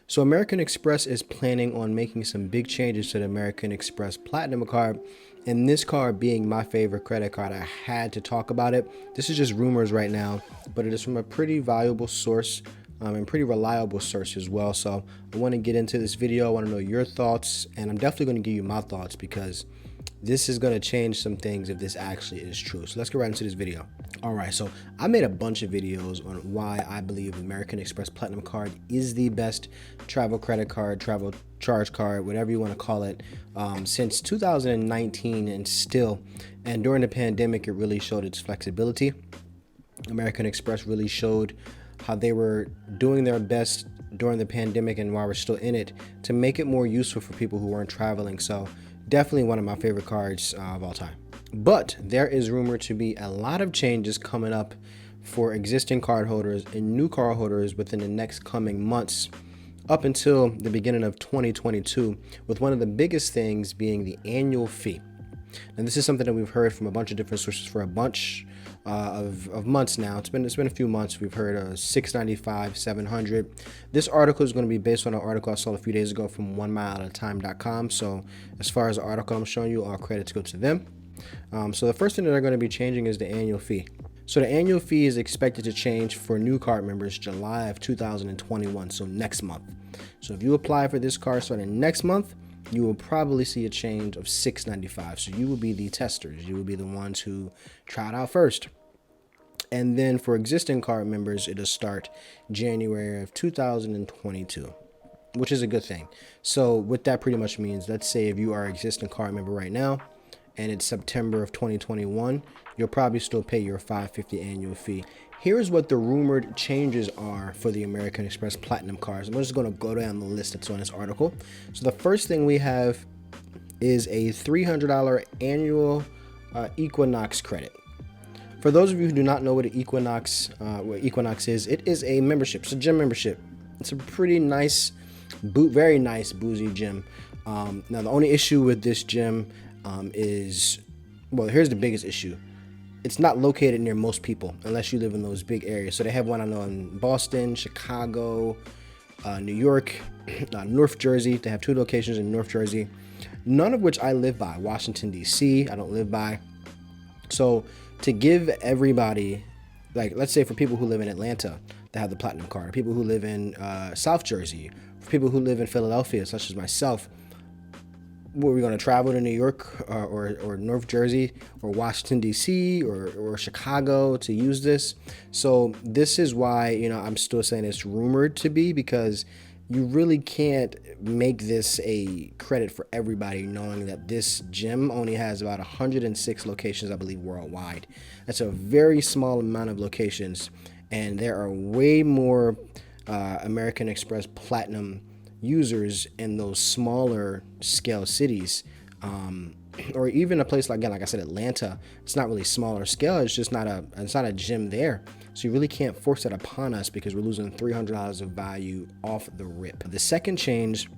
So American Express is planning on making some big changes to the American Express Platinum Card. And this card being my favorite credit card, I had to talk about it. This is just rumors right now, but it is from a pretty valuable source and pretty reliable source as well. So I want to get into this video. I want to know your thoughts, and I'm definitely going to give you my thoughts because this is going to change some things if this actually is true. So let's get right into this video. All right, so I made a bunch of videos on why I believe American Express Platinum Card is the best travel credit card, travel charge card, whatever you want to call it, since 2019 and still. And during the pandemic, it really showed its flexibility. American Express really showed how they were doing their best during the pandemic and while we're still in it to make it more useful for people who weren't traveling. So definitely one of my favorite cards of all time. But there is rumored to be a lot of changes coming up for existing cardholders and new cardholders within the next coming months up until the beginning of 2022, with one of the biggest things being the annual fee. And this is something that we've heard from a bunch of different sources for a bunch of months now. It's been a few months. We've heard $695, $700. This article is going to be based on an article I saw a few days ago from onemileatatime.com. So as far as the article I'm showing you, all credits go to them. So the first thing that they're going to be changing is the annual fee. So the annual fee is expected to change for new card members July of 2021, so next month. So if you apply for this card starting next month, you will probably see a change of $695. So you will be the testers. You will be the ones who try it out first. And then for existing card members, it'll start January of 2022, which is a good thing. So what that pretty much means, let's say if you are an existing card member right now, and it's September of 2021, you'll probably still pay your $550 annual fee. Here's what the rumored changes are for the American Express Platinum cards. I'm just going to go down the list that's on this article. So the first thing we have is a $300 annual Equinox credit. For those of you who do not know what Equinox is, it is a membership. It's a gym membership. It's a pretty nice, very nice boozy gym. Now the only issue with this gym is, well, here's the biggest issue. It's not located near most people unless you live in those big areas. So they have one I know in Boston, Chicago, New York, North Jersey. They have 2 locations in North Jersey, none of which I live by. Washington, D.C., I don't live by. So to give everybody, like let's say for people who live in Atlanta, they have the Platinum Card. People who live in South Jersey, for people who live in Philadelphia, such as myself, were we going to travel to New York or North Jersey or Washington, D.C. or Chicago to use this? So this is why, I'm still saying it's rumored to be, because you really can't make this a credit for everybody, knowing that this gym only has about 106 locations, I believe, worldwide. That's a very small amount of locations, and there are way more American Express Platinum users in those smaller scale cities, or even a place like I said, Atlanta. It's not really smaller scale. It's just not a gym there. So you really can't force that upon us because we're losing $300 of value off the rip. The second change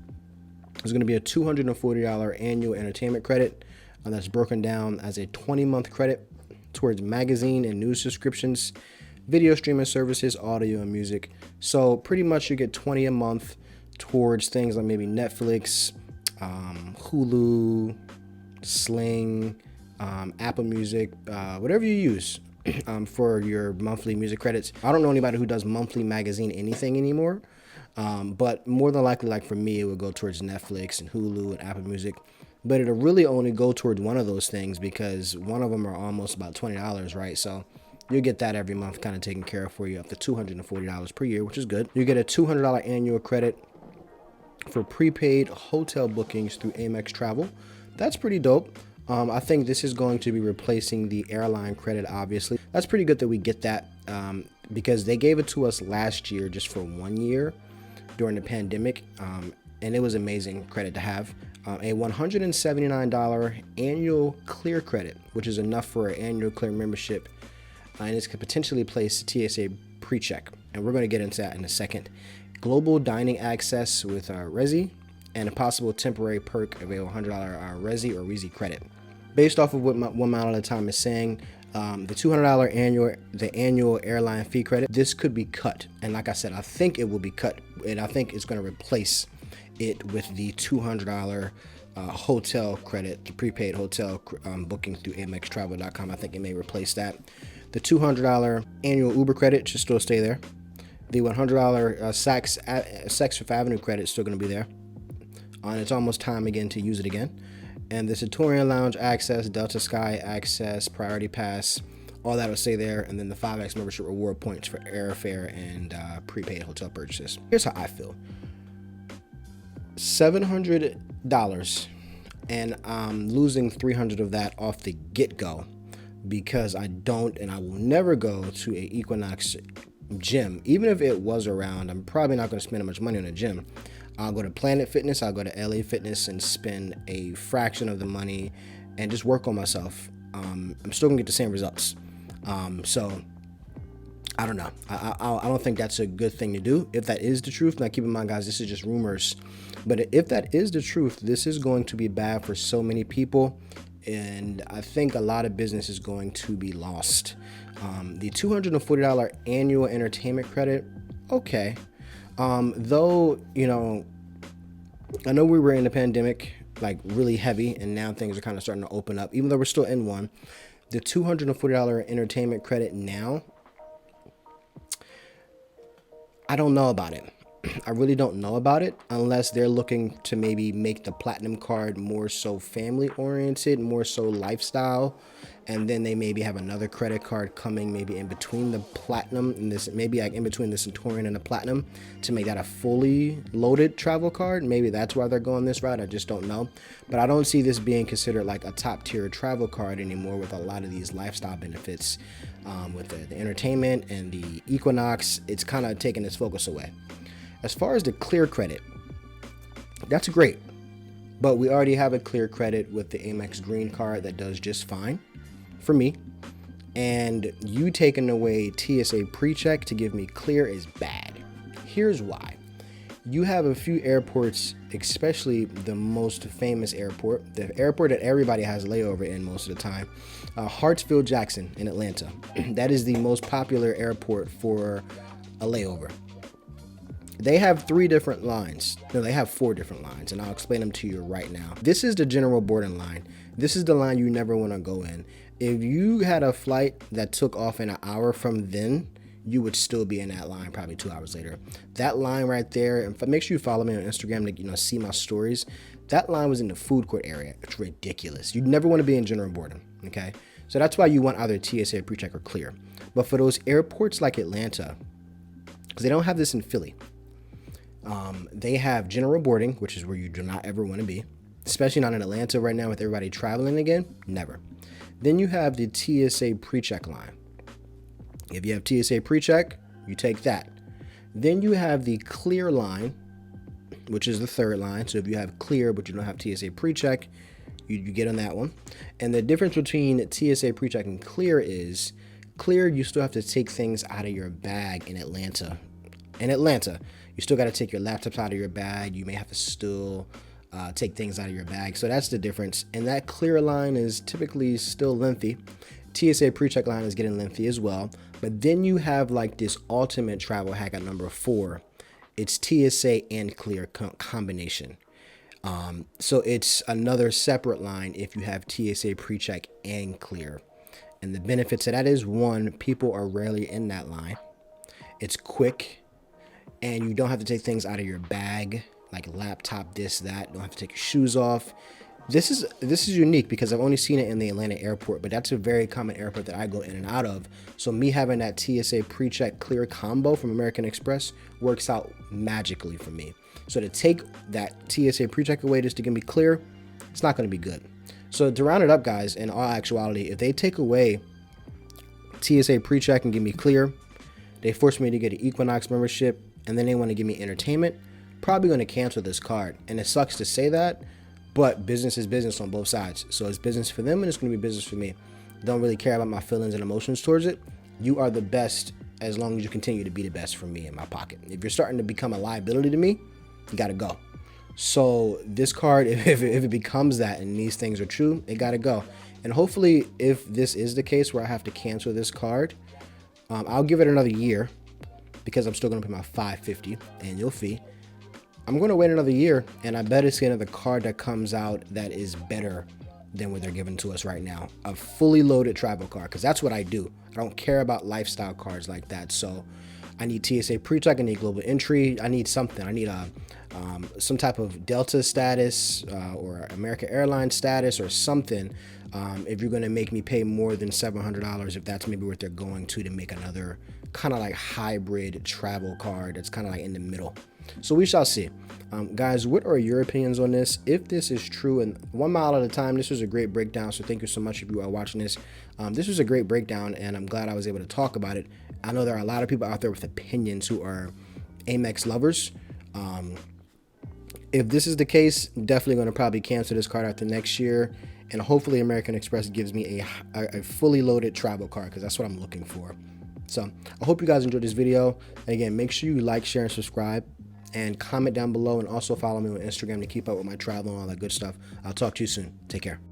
is going to be a $240 annual entertainment credit that's broken down as a 20-month credit towards magazine and news subscriptions, video streaming services, audio and music. So pretty much you get $20 a month towards things like maybe Netflix, Hulu, Sling, Apple Music, whatever you use for your monthly music credits. I don't know anybody who does monthly magazine anything anymore, but more than likely, like for me, it would go towards Netflix and Hulu and Apple Music. But it'll really only go towards one of those things because one of them are almost about $20, right? So you'll get that every month kind of taken care of for you, up to $240 per year, which is good. You get a $200 annual credit for prepaid hotel bookings through Amex Travel. That's pretty dope. I think this is going to be replacing the airline credit, obviously. That's pretty good that we get that because they gave it to us last year just for 1 year during the pandemic, and it was amazing credit to have. A $179 annual clear credit, which is enough for an annual clear membership, and this could potentially place TSA pre-check, and we're going to get into that in a second. Global dining access with Resy, and a possible temporary perk of a $100 Resy or Resy credit. Based off of what One Mile at a Time is saying, The $200 annual airline fee credit, this could be cut. And like I said, I think it will be cut, and I think it's going to replace it with the $200 hotel credit, the prepaid hotel booking through amextravel.com. I think it may replace that. The $200 annual Uber credit should still stay there. The $100 Saks Fifth Avenue credit is still going to be there. And it's almost time again to use it again. And the Centurion Lounge access, Delta Sky access, Priority Pass, all that will stay there. And then the 5X membership reward points for airfare and prepaid hotel purchases. Here's how I feel. $700, and I'm losing $300 of that off the get-go because I don't and I will never go to a Equinox gym. Even if it was around, I'm probably not going to spend that much money on a gym. I'll go to Planet Fitness, I'll go to LA Fitness and spend a fraction of the money and just work on myself. I'm still gonna get the same results. So I don't know. I don't think that's a good thing to do. If that is the truth, now keep in mind, guys, this is just rumors. But if that is the truth, this is going to be bad for so many people. And I think a lot of business is going to be lost. The $240 annual entertainment credit, okay. Though, you know, I know we were in the pandemic, like really heavy, and now things are kind of starting to open up, even though we're still in one. The $240 entertainment credit now, I don't know about it. I really don't know about it unless they're looking to maybe make the Platinum Card more so family oriented, more so lifestyle. And then they maybe have another credit card coming maybe in between the Platinum and this, maybe like in between the Centurion and the Platinum to make that a fully loaded travel card. Maybe that's why they're going this route. I just don't know. But I don't see this being considered like a top tier travel card anymore with a lot of these lifestyle benefits. With the entertainment and the Equinox, it's kind of taking its focus away. As far as the Clear credit, that's great. But we already have a Clear credit with the Amex Green card that does just fine for me. And you taking away TSA PreCheck to give me Clear is bad. Here's why. You have a few airports, especially the most famous airport, the airport that everybody has layover in most of the time, Hartsfield-Jackson in Atlanta. That is the most popular airport for a layover. They have 3 different lines. No, they have 4 different lines, and I'll explain them to you right now. This is the general boarding line. This is the line you never want to go in. If you had a flight that took off in an hour from then, you would still be in that line probably 2 hours later. That line right there, and make sure you follow me on Instagram to see my stories. That line was in the food court area. It's ridiculous. You'd never want to be in general boarding, okay? So that's why you want either TSA PreCheck or Clear. But for those airports like Atlanta, because they don't have this in Philly, they have general boarding, which is where you do not ever want to be, especially not in Atlanta right now with everybody traveling again. Never. Then you have the TSA PreCheck line. If you have TSA PreCheck, you take that. Then you have the Clear line, which is the 3rd line. So if you have Clear but you don't have TSA PreCheck, you get on that one. And the difference between TSA PreCheck and Clear is Clear, you still have to take things out of your bag in Atlanta. You still got to take your laptops out of your bag. You may have to still take things out of your bag. So that's the difference. And that Clear line is typically still lengthy. TSA PreCheck line is getting lengthy as well. But then you have like this ultimate travel hack at number 4. It's TSA and Clear combination. So it's another separate line if you have TSA PreCheck and Clear. And the benefits of that is, 1, people are rarely in that line. It's quick. And you don't have to take things out of your bag, like laptop, this, that. Don't have to take your shoes off. This is unique because I've only seen it in the Atlanta airport, but that's a very common airport that I go in and out of. So me having that TSA PreCheck Clear combo from American Express works out magically for me. So to take that TSA PreCheck away just to give me Clear, it's not going to be good. So to round it up, guys, in all actuality, if they take away TSA PreCheck and give me Clear, they force me to get an Equinox membership, and then they want to give me entertainment, probably going to cancel this card. And it sucks to say that, but business is business on both sides. So it's business for them and it's going to be business for me. Don't really care about my feelings and emotions towards it. You are the best as long as you continue to be the best for me in my pocket. If you're starting to become a liability to me, you got to go. So this card, if it becomes that and these things are true, it got to go. And hopefully, if this is the case where I have to cancel this card, I'll give it another year because I'm still going to pay my $550 annual fee. I'm going to wait another year, and I bet it's another card that comes out that is better than what they're giving to us right now. A fully loaded travel card, because that's what I do. I don't care about lifestyle cards like that. So I need TSA pre-check, I need global entry, I need something. I need some type of Delta status or American Airlines status or something. If you're going to make me pay more than $700, if that's maybe what they're going to make another kind of like hybrid travel card that's kind of like in the middle. So we shall see. Guys, what are your opinions on this? If this is true, and 1 mile at a time, this was a great breakdown. So thank you so much if you are watching this. This was a great breakdown, and I'm glad I was able to talk about it. I know there are a lot of people out there with opinions who are Amex lovers. If this is the case, definitely going to probably cancel this card after next year. And hopefully American Express gives me a fully loaded travel card, because that's what I'm looking for. So I hope you guys enjoyed this video. And again, make sure you like, share, and subscribe. And comment down below, and also follow me on Instagram to keep up with my travel and all that good stuff. I'll talk to you soon. Take care.